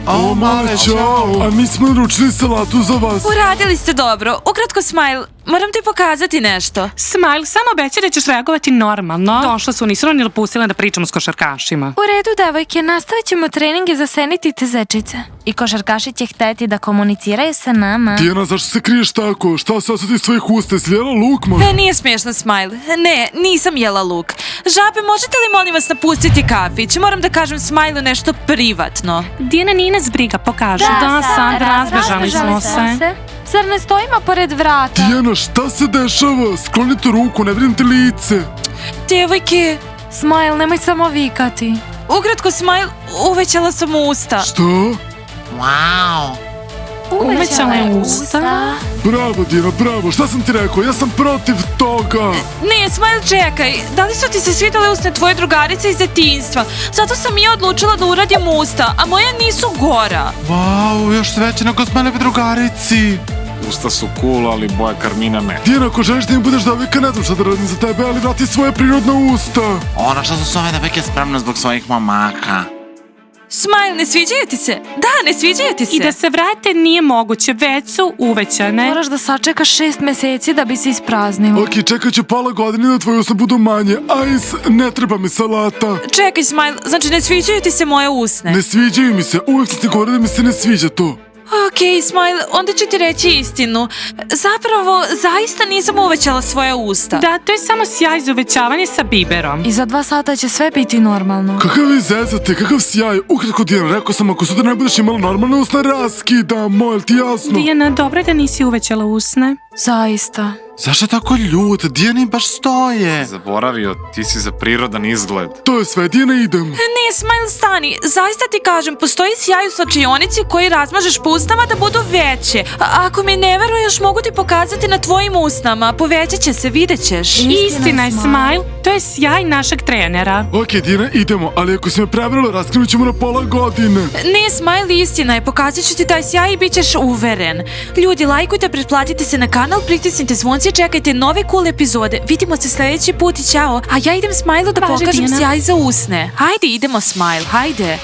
O, male, čao. A mi smo naručili salatu za vas. Uradili ste dobro. Ukratko, Smile, moram ti pokazati nešto. Smile, samo obećaj da ćeš reagovati normalno. Došla su, nisu ni pustile da pričamo s košarkašima. U redu, devojke, nastavit ćemo treninge za senitite zečice. I košarkaši će hteti da komuniciraju sa nama. Dijana, zašto se kriješ tako? Šta sad iz svojih usta? Jesi jela luk, ma? Nije smiješno, Smile. Ne, nisam jela luk. Žabe, možete li molim vas napustiti kafić? Moram da kažem Smileu nešto privatno. Dijana, nije nas briga, pokaži. Da, sad razbežali smo se. Zar ne stojimo pored vrata? Dijana, šta se dešava? Sklonite ruku, ne vidim ti lice. Devojke, Smile, nemoj samo vikati. ukratko, Smile, uvećala sam usta. Šta? Wow. Uvećala je usta. Bravo, Dijana, bravo. Šta sam ti rekao? Ja sam protiv toga. Ne, Smile, čekaj. Da li su ti se svidale usne tvoje drugarice iz detinjstva? Zato sam i ja odlučila da uradim usta, a moja nisu gora. Wow, još sveće nego Smileve drugarici. Usta su cool, ali boja karmina ne. Dijana, ako želiš da im budeš devojka, ne znam šta da radim za tebe, ali vrati svoje prirodne usta. Ono što su ove devojke spremne zbog svojih momaka. Smile, ne sviđaju ti se? Da, ne sviđaju ti se. I da se vrate nije moguće, već su uvećane. Moraš da sačekaš 6 meseci da bi se ispraznilo. Ok, čekat ću pola godine da tvoje usne budu manje. Ice, ne treba mi salata. Čekaj, Smile, znači ne sviđaju ti se moje usne? Ne sviđaju mi se, uvijek sam ti govorio da mi se ne sviđa to. Ok, Smile, onda ću ti reći istinu. Zapravo, zaista nisam uvećala svoja usta. Da, to je samo sjaj za uvećavanje sa biberom. I za 2 sata će sve biti normalno. Kakav vi zezate, kakav sjaj. Ukratko, Dijana, rekao sam, ako sutra ne budeš imala normalne usne, raskidamo, jel ti jasno? Dijana, dobro je da nisi uvećala usne. Zaista. Zašto je tako ljut? Dijani baš stoje. Zaboravio, ti si za prirodan izgled. To je sve, Dijana, idem. Ne, Smile, stani. Zaista ti kažem, postoji sjaj u slačionici koji razmažeš po usnama da budu veće. Ako mi ne veruješ, mogu ti pokazati na tvojim usnama. Povećat će se, vidjet ćeš. Istina je, Smile. To je sjaj našeg trenera. Ok, Dijana, idemo, ali ako si me prevarila, raskrinut ćemo na pola godine. Ne, Smile, istina je. Pokazat ću ti taj sjaj i bit ćeš uveren. Ljudi, lajkujte, pretplatite se na kanal, pritisnite zvonce, čekajte nove cool epizode. Vidimo se sljedeći put i ćao. A ja idem Smile da Važi, pokažem Dijana. sjaj za usne. Hajde, idemo, Smile, hajde.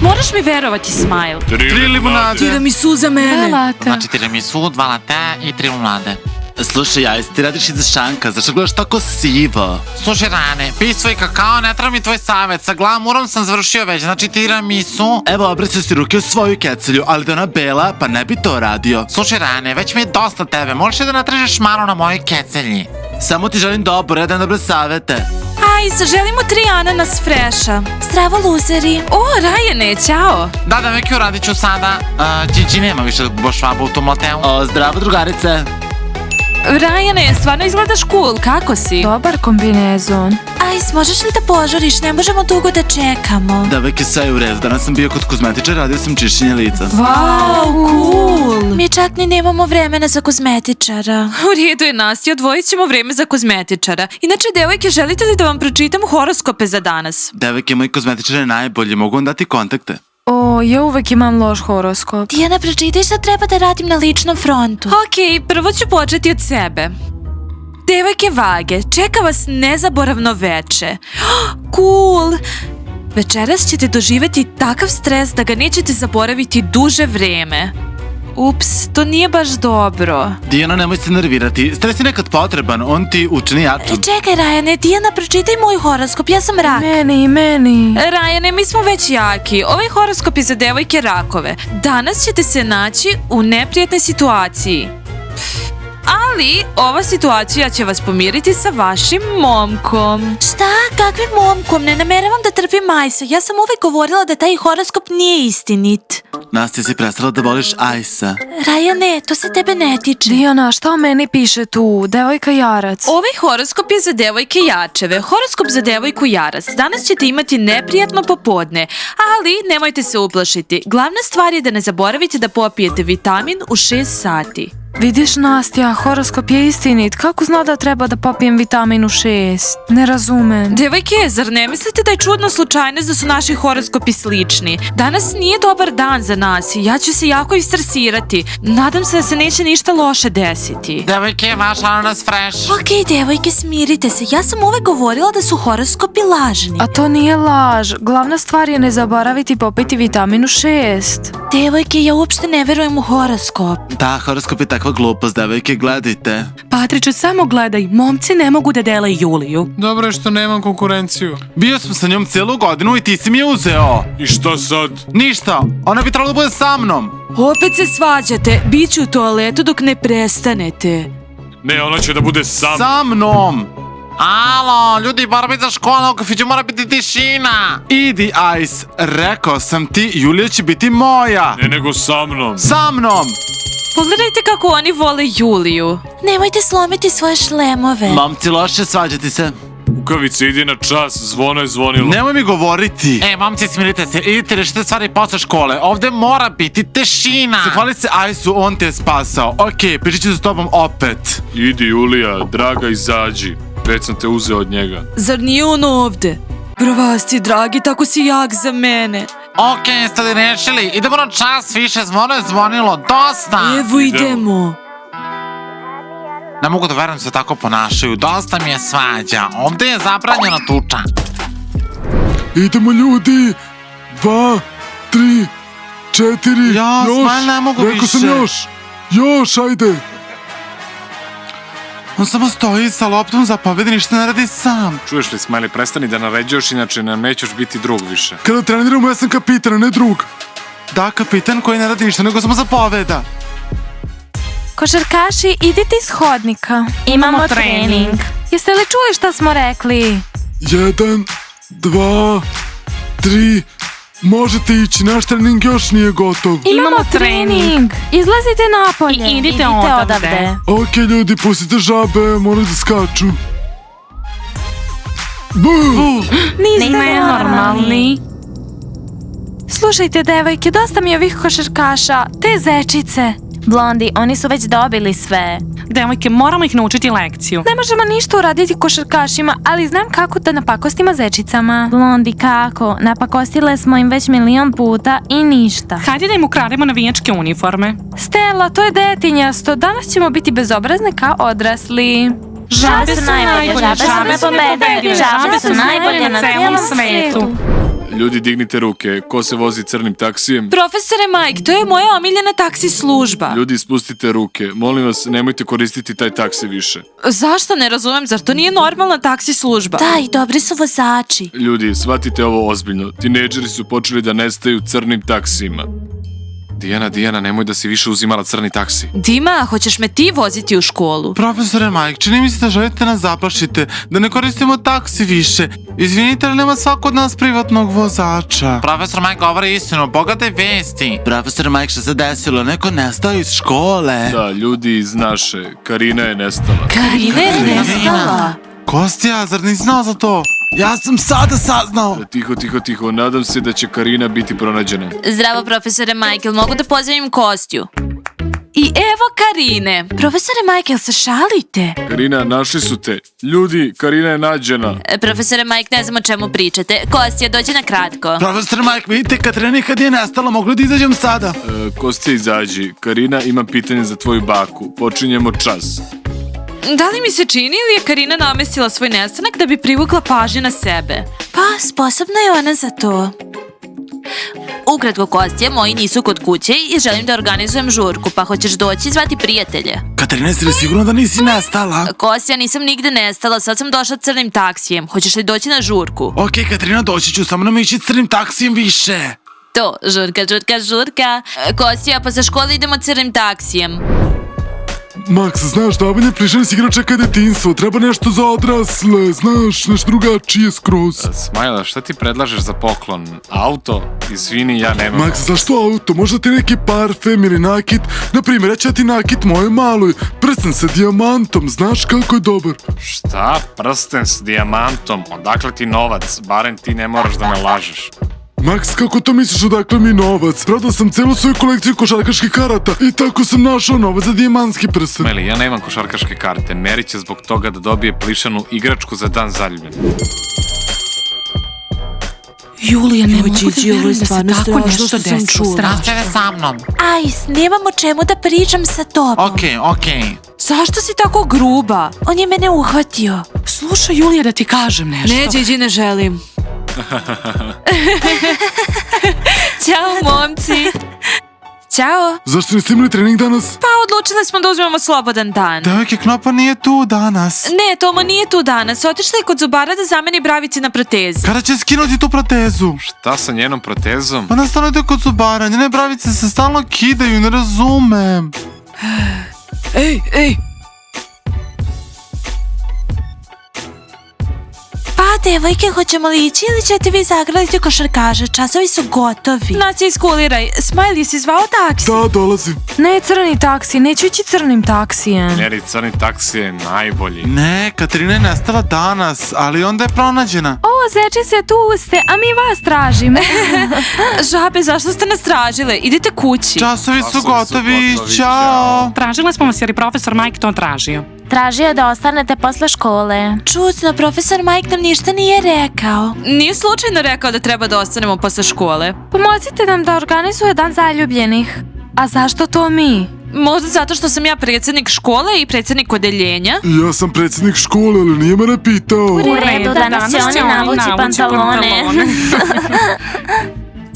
Moraš mi verovati, Smile. 3 limonade. Tiramisu za mene. Lata. Znači tiramisu, 2 latte i 3 limonade. Slušaj, Ajs, ti radiš iza šanka, zašto gledaš tako sivo? Slušaj, Rane, pij svoj kakao, ne treba mi tvoj savjet. Sa glamurom sam završio već, znači tiramisu. Evo, obraćaj si ruke u svoju kecelju, ali da ona bela, pa ne bi to radio. Slušaj, Rane, već mi je dosta tebe, možeš li da natražiš malo na mojoj kecelji? Samo ti želim dobro, jedan dobre savete. Ajs, želimo 3 ananas freša. Zdravo, luzeri. O, Rajane, ćao. Da, Veki, uradit ću sada. Gigi nema više bošvaba u tom motelu. O, zdravo, drugarice. Rajane, stvarno izgledaš cool, kako si? Dobar kombinezon. Ajs, možeš li da požuriš? Ne možemo dugo da čekamo. Da, Veki, sve je u redu. Danas sam bio kod kozmetičara, radio sam čišćenje lica. Wow, cool. Mi čak ni nemamo vremena za kozmetičara. U redu je, Nastja, odvojit ćemo vreme za kozmetičara. Inače, devojke, želite li da vam pročitam horoskope za danas? Da, Veki, moj kozmetičar je najbolji, mogu vam dati kontakte. O, ja uvek imam loš horoskop. Dijana, pročitaj šta treba da radim na ličnom frontu. Ok, prvo ću početi od sebe. Devojke Vage, čeka vas nezaboravno veče. Cool! Večeras ćete doživjeti takav stres da ga nećete zaboraviti duže vreme. Ups, to nije baš dobro. Dijana, nemoj se nervirati. Stres je nekad potreban, on ti učini jačom. Čekaj, Rajane, Dijana, pročitaj moj horoskop, ja sam rak. I meni. Rajane, mi smo već jaki. Ovaj horoskop je za devojke rakove. Danas ćete se naći u neprijatnoj situaciji. Ali ova situacija će vas pomiriti sa vašim momkom. Šta? Kakvim momkom? Ne nameravam da trpim Ajsa. Ja sam uvek govorila da taj horoskop nije istinit. Nastja, si prestala da voliš Ajsa. Rajane, to se tebe ne tiče. Dijana, šta o meni piše tu? Devojka Jarac. Ovaj horoskop je za devojke jačeve. Horoskop za devojku Jarac. Danas ćete imati neprijatno popodne, ali nemojte se uplašiti. Glavna stvar je da ne zaboravite da popijete vitamin u 6 sati. Vidiš, Nastja, horoskop je istinit. Kako zna da treba da popijem vitamin u 6? Ne razumem. Devojke, zar ne mislite da je čudna slučajnost da su naši horoskopi slični? Danas nije dobar dan za nas i ja ću se jako istresirati. Nadam se da se neće ništa loše desiti. Devojke, vaš ananas fresh. Ok, devojke, smirite se. Ja sam uvek govorila da su horoskopi lažni. A to nije laž. Glavna stvar je ne zaboraviti popiti vitamin u 6. Devojke, ja uopšte ne verujem u horoskop. Da, horoskop je takva glupost, devojke, gledajte. Patriču, samo gledaj, momci ne mogu da dele Juliju. Dobro je što nemam konkurenciju. Bio sam sa njom cijelu godinu i ti si mi je uzeo. I što sad? Ništa, ona bi trebala da bude sa mnom. Opet se svađate. Biću u toaletu dok ne prestanete. Ne, ona će da bude sam. Sa mnom. Alo, ljudi, mora biti za škola, u kafiću mora biti tišina. Idi, Ajs, rekao sam ti, Julija će biti moja. Ne, nego sa mnom. Sa mnom. Pogledajte kako oni vole Juliju. Nemojte slomiti svoje šlemove. Momci, loše svađati se. Kukavice, idi na čas, zvono je zvonilo. Nemoj mi govoriti. Momci, smirite se, idite rešite stvari posle škole. Ovde mora biti tišina. Zahvali se Ajsu, on te je spasao. Ok, pričat ću s tobom opet. Idi, Julija, draga, izađi. Već sam te uzeo od njega. Zar nije on ovde? Bravasti, dragi, tako si jak za mene. Ok, ste li rešili? Idemo na čas više, zvono je zvonilo, dosta. Evo idemo. Ne mogu da verujem da se tako ponašaju, dosta mi je svađa. Ovde je zabranjena tuča. Idemo, ljudi. 2, 3, 4, Ja, Smile, ne mogu Rekao sam više. još, ajde. On samo stoji sa loptom za pobjede, ništa ne radi sam. Čuješ li, Smiley, prestani da naređuješ, inače nam nećeš biti drug više. Kada treniramo, ja sam kapitan, a ne drug. Da, kapitan koji ne radi ništa, nego samo zapoveda. Košarkaši, idite iz hodnika. Imamo trening. Jeste li čuli šta smo rekli? 1, 2, 3, možete ići, naš trening još nije gotov. Imamo trening. Izlazite napolje. Idite odavde. Ok, ljudi, pustite žabe, moraju da skaču. Buh! Niste Nenormalni. Slušajte, devojke, dosta mi je ovih košarkaša. Te zečice. Blondi, oni su već dobili sve. Devojke, moramo ih naučiti lekciju. Ne možemo ništa uraditi košarkašima, ali znam kako da napakostimo zečicama. Blondi, kako? Napakostile smo im već 1.000.000 puta i ništa. Hajde da im ukrademo navijačke uniforme. Stella, to je detinjasto. Danas ćemo biti bezobrazne kao odrasli. Žabe su najbolje, žabe su pobedile, žabe su najbolje na cijelom svetu. Ljudi, dignite ruke. Ko se vozi crnim taksijem? Profesore Mike, to je moja omiljena taksi služba. Ljudi, spustite ruke. Molim vas, nemojte koristiti taj taksi više. Zašto ne razumem, zar to nije normalna taksi služba? Da, i dobri su vozači. Ljudi, shvatite ovo ozbiljno. Tinejdžeri su počeli da nestaju crnim taksijima. Dijana, nemoj da si više uzimala crni taksi. Dima, hoćeš me ti voziti u školu? Profesore Mike, čini mi se da želite nas zaplašite, da ne koristimo taksi više. Izvinite, ali nema svako od nas privatnog vozača. Profesor Mike govori istinu, pogledaj vesti. Profesor Mike, što se desilo? Neko nestao iz škole. Da, ljudi iz naše. Karina je nestala. Karina je nestala. Kostja, zar nisi znao za to? Ja sam sada saznao. Tiho. Nadam se da će Karina biti pronađena. Zdravo, profesore Michael, mogu da pozdravim Kostju? I evo Karine. Profesore Michael, se šalite? Karina, našli su te. Ljudi, Karina je nađena. Profesore Mike, ne znam o čemu pričate. Kostja, dođi na kratko. Profesor Mike, vidite, Katarina kad je nestala, mogla da izađem sada. Kostja, izađi. Karina, ima pitanje za tvoju baku. Počinjemo čas. Da li mi se čini ili je Karina namestila svoj nestanak da bi privukla pažnju na sebe? Pa, sposobna je ona za to. Ukratko, Kostja, moji nisu kod kuće i želim da organizujem žurku, pa hoćeš doći i zvati prijatelje. Katarina, jesi li sigurno da nisi nestala? Kostja, nisam nigde nestala, sad sam došla crnim taksijem. Hoćeš li doći na žurku? Ok, Katarina, doći ću, samo nam ići crnim taksijem više. To, žurka. Kostja, pa sa škole idemo crnim taksijem. Max, znaš, davanje plišanja se igra čeka detinjstvo, treba nešto za odrasle, znaš, nešto drugačije skroz. Smajla, šta ti predlažeš za poklon? Auto? Izvini, ja nemam. Max, zašto auto? Možda ti neki parfem ili nakit? Naprimjer, ja ću ti nakit moje maloj, prsten sa dijamantom, znaš kako je dobar. Šta? Prsten s dijamantom? Odakle ti novac? Barem ti ne moraš da me lažeš. Max, kako to misliš odakle mi novac? Prodao sam celu svoju kolekciju košarkaških karata i tako sam našao novac za dijamantski prsten. Meli, ja nemam košarkaške karte. Meri će zbog toga da dobije plišanu igračku za dan zaljubljen. Julija, ne mogu da vjerujem da se tako nešto desilo. Strasteve sa mnom. Ajs, nemam o čemu da pričam sa tobom. Ok. Zašto si tako gruba? On je mene uhvatio. Slušaj, Julija, da ti kažem nešto. Ne, Điđi, ne želim. Ćao, momci. Ćao. Zašto niste imali trening danas? Pa odlučili smo da uzmemo slobodan dan. Devojke, Knopa nije tu danas. Ne, Tomo nije tu danas. Otišla je kod zubara da zameni bravici na protezi. Kada će skinuti tu protezu? Šta sa njenom protezom? Pa nastanujte kod zubara, njene bravice se stalno kidaju, ne razumem. Ej. Pa, devojke, hoćemo li ići ili ćete vi zagraditi košarkaže? Časovi su gotovi. Nas je iskuliraj. Smiley, si zvao taksi? Da, dolazim. Ne crni taksi, neću ići crnim taksijem. Meri, crni taksi je najbolji. Ne, Katarina je nestala danas, ali onda je pronađena. O, zečice, tu ste, a mi vas tražimo. Žabe, zašto ste nas tražile? Idite kući. Časovi su gotovi, čao. Tražila smo vas jer je profesor Mike to tražio. Tražio da ostanete posle škole. Čudno, profesor Mike nam ništa nije rekao. Nije slučajno rekao da treba da ostanemo posle škole. Pomozite nam da organizuje dan zaljubljenih. A zašto to mi? Možda zato što sam ja predsjednik škole i predsjednik odeljenja. Ja sam predsjednik škole, ali nije mene pitao. U redu, danas će oni navući pantalone.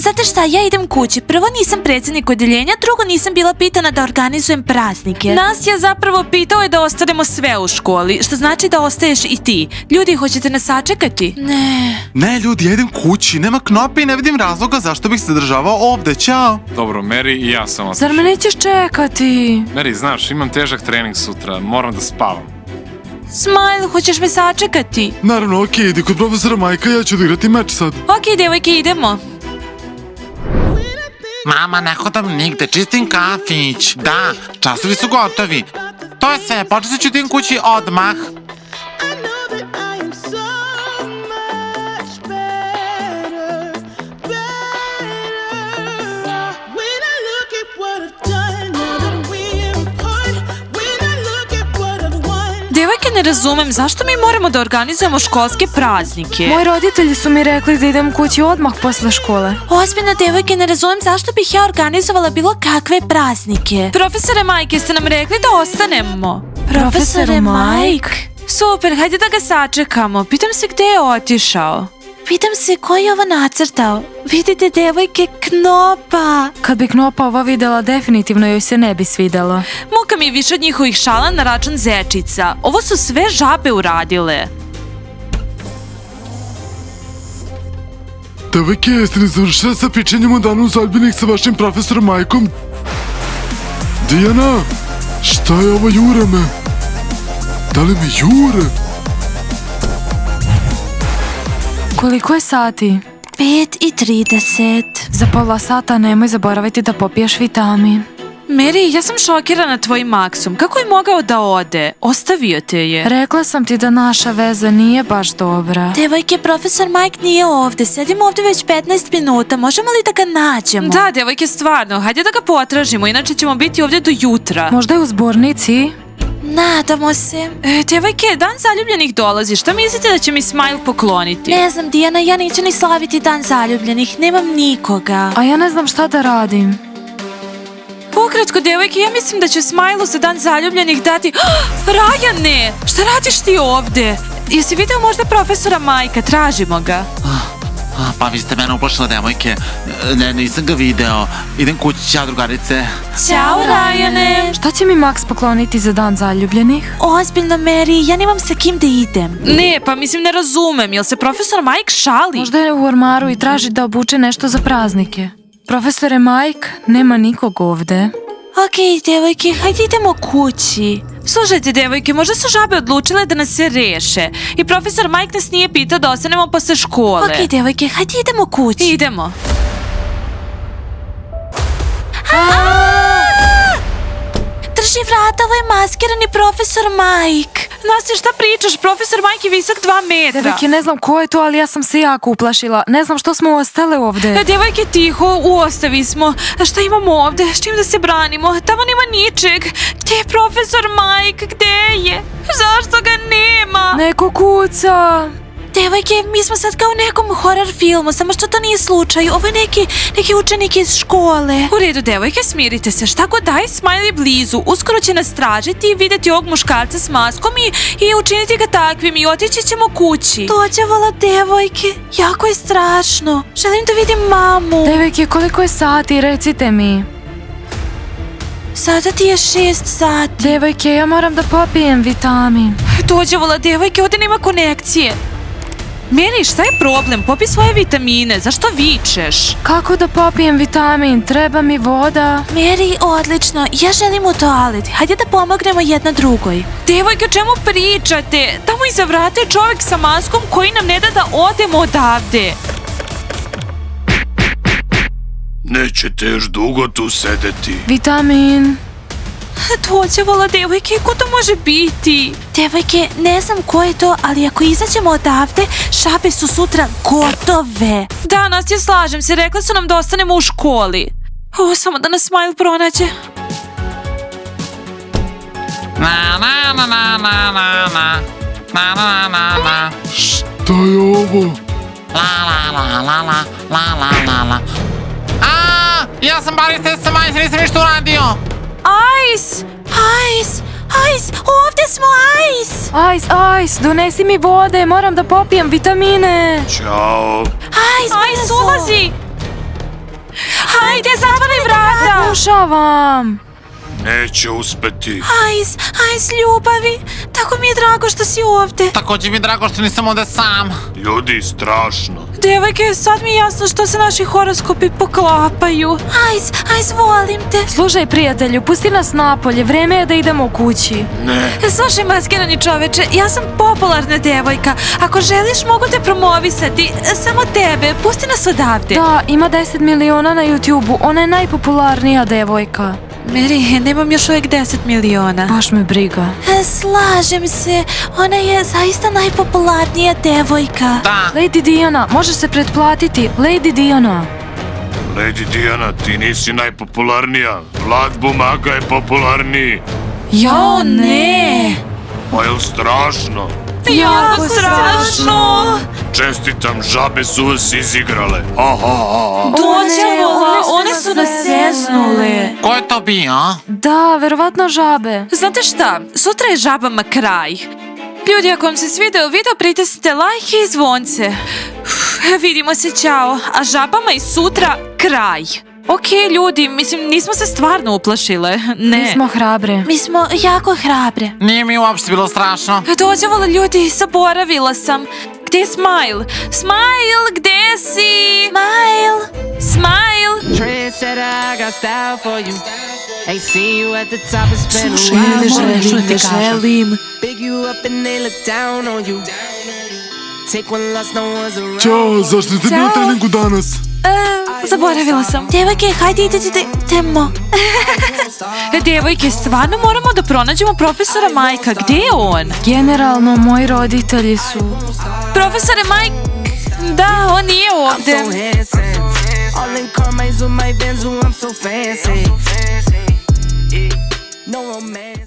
Znate šta, ja idem kući. Prvo nisam predsjednik odjeljenja, drugo nisam bila pitana da organizujem praznike. Nas je zapravo pitao je da ostanemo sve u školi, što znači da ostaješ i ti. Ljudi, hoćete nas sačekati? Ne. Ne, ljudi, ja idem kući, nema knope i ne vidim razloga zašto bih se zadržavao ovde, ćao. Dobro, Mary i ja sam Zar me nećeš čekati? Mary, znaš, imam težak trening sutra, moram da spavam. Smile, hoćeš me sačekati? Naravno, okej, idi kod profesora Majka, ja ću odigrati meč sad. Okej, devojke, idemo. Mama, ne hodam nigde, čistim kafić. Da, časovi su gotovi. To je sve, počet ću idem kući odmah. Devojke, ne razumem, zašto mi moramo da organizujemo školske praznike? Moji roditelji su mi rekli da idem kući odmah posle škole. Ozbiljno, devojke, ne razumem zašto bih ja organizovala bilo kakve praznike. Profesore Mike, jeste nam rekli da ostanemo? Profesore Mike? Super, hajde da ga sačekamo. Pitam se gde je otišao. Pitam se ko je ovo nacrtao. Vidite, devojke, knopa. Kad bi Knopa ovo videla, definitivno joj se ne bi svidelo. Muka mi je više od njihovih šala na račun zečica. Ovo su sve žabe uradile. Devojke, jeste li završili sa pričanjem o danu zaljubljivih sa vašim profesorom Majkom? Dijana, šta je ovo jure me? Da li me jure? Koliko je sati? 5:30. Za pola sata nemoj zaboraviti da popiješ vitamin. Mary, ja sam šokirana tvojim Maksom. Kako je mogao da ode? Ostavio te je. Rekla sam ti da naša veza nije baš dobra. Devojke, profesor Mike nije ovde. Sedimo ovde već 15 minuta. Možemo li da ga nađemo? Da, devojke, stvarno. Hajde da ga potražimo, inače ćemo biti ovdje do jutra. Možda je u zbornici? Nadamo se. Devojke, dan zaljubljenih dolazi. Šta mislite da će mi Smile pokloniti? Ne znam, Dijana, ja neću ni slaviti dan zaljubljenih. Nemam nikoga. A ja ne znam šta da radim. Ukratko, devojke, ja mislim da će Smile za dan zaljubljenih dati... Rajane! Šta radiš ti ovde? Jesi vidio možda profesora Majka? Tražimo ga. Pa vi ste mene uplašile, devojke. Ne, nisam ga video. Idem kući, ćao drugarice. Ćao, Rajane! Šta će mi Max pokloniti za dan zaljubljenih? Ozbiljno, Mary, ja nemam sa kim da idem. Ne, pa mislim ne razumem, jel se profesor Mike šali? Možda je u ormaru i traži da obuče nešto za praznike. Profesore Mike, nema nikog ovde. Okej, devojke, hajde idemo kući. Slušajte, devojke, možda su žabe odlučile da nas se reše. I profesor Mike nas nije pitao da ostanemo posle škole. Okej, devojke, hajde idemo kući. Idemo. Drži vrata, ovo je maskirani profesor Mike. Nastja, šta pričaš? Profesor Mike je visok 2 metra. Devojke, ne znam ko je to, ali ja sam se jako uplašila. Ne znam što smo ostale ovde. Devojke, tiho, ostavi smo. Šta imamo ovde? S čim da se branimo? Tamo nema ničeg. Gde je profesor Mike? Gde je? Zašto ga nema? Neko kuca. Devojke, mi smo sad kao u nekom horror filmu, samo što to nije slučaj. Ovo je neki učenik iz škole. U redu, devojke, smirite se. Šta god daj, Smile je blizu. Uskoro će nas tražiti i vidjeti ovog muškarca s maskom i učiniti ga takvim i otići ćemo kući. Dođevala, devojke. Jako je strašno. Želim da vidim mamu. Devojke, koliko je sati? Recite mi. Sada ti je 6 sati. Devojke, ja moram da popijem vitamin. Dođevala, devojke, ovdje nema konekcije. Mary, šta je problem? Popi svoje vitamine. Zašto vičeš? Kako da popijem vitamin? Treba mi voda. Mary, odlično. Ja želim u toalet. Hajde da pomognemo jedna drugoj. Devojke, o čemu pričate? Tamo iza vrata je čovjek sa maskom koji nam ne da da odemo odavde. Nećete još dugo tu sedeti. Vitamin. Dođevala, devojke, ko to može biti? Devojke, ne znam ko je to, ali ako izađemo odavde, žabe su sutra gotove. Da, Nastja, slažem se, rekla su nam da ostanemo u školi. Ovo, samo da nas Smile pronađe. Na na na na na na na na na na na. Šta je ovo? La la la la la la la la la. A, ja sam barista sa Majs, nisam ništa uradio. Ice! Ice! Ice! Ovdje smo, Ice! Ice, donesi mi vode, moram da popijem vitamine. Ćao. Ice, ulazi! Hajde, zatvori vrata! Slušavam. Neće uspeti. Ajs, ljubavi, tako mi je drago što si ovdje. Također mi je drago što nisam ovdje sam. Ljudi, strašno. Devojke, sad mi je jasno što se naši horoskopi poklapaju. Ajs, volim te. Slušaj, prijatelju, pusti nas napolje, vreme je da idemo kući. Ne. Slušaj, maskirani čoveče, ja sam popularna devojka. Ako želiš, mogu te promovisati. Samo tebe, pusti nas odavde. Da, ima 10 miliona na YouTube-u, ona je najpopularnija devojka. Mary, nemam još uvijek 10 miliona. Baš me briga. Slažem se, ona je zaista najpopularnija devojka. Da. Lady Diana, možeš se pretplatiti. Lady Diana. Lady Diana, ti nisi najpopularnija. Vlad Bumaga je popularniji. Jo, ne! Pa jel strašno? Jako strašno! Čestitam, žabe su vas izigrale. Aha. One su nas zeznule. Ko je to bio? Da, verovatno žabe. Znate šta, sutra je žabama kraj. Ljudi, ako vam se svideo video, pritisnite like i zvonce. Vidimo se, ćao. A žabama i sutra kraj. Ok, ljudi, mislim, nismo se stvarno uplašile. Ne. Mi smo hrabre. Mi smo jako hrabre. Nije mi uopšte bilo strašno. Dođevala ljudi, zaboravila sam. Gdje je Smile? Smile, gdje si? Smile. Trendsetter, I got style for you. Ain't seen you at the top and spend a Slušaj, while. ne želim. Big you up and they look down on you. Take one loss, no one's around. Ćao, zašto ste bili u treningu danas? Zaboravila sam. Devojke, hajde idemo. Devojke, stvarno moramo da pronađemo profesora Majka. Gdje je on? Generalno, moji roditelji su... Profesore Mike... Da, on nije I'm ovdje. so handsome. All in Carmine's with my Benz, I'm so fancy. No romance.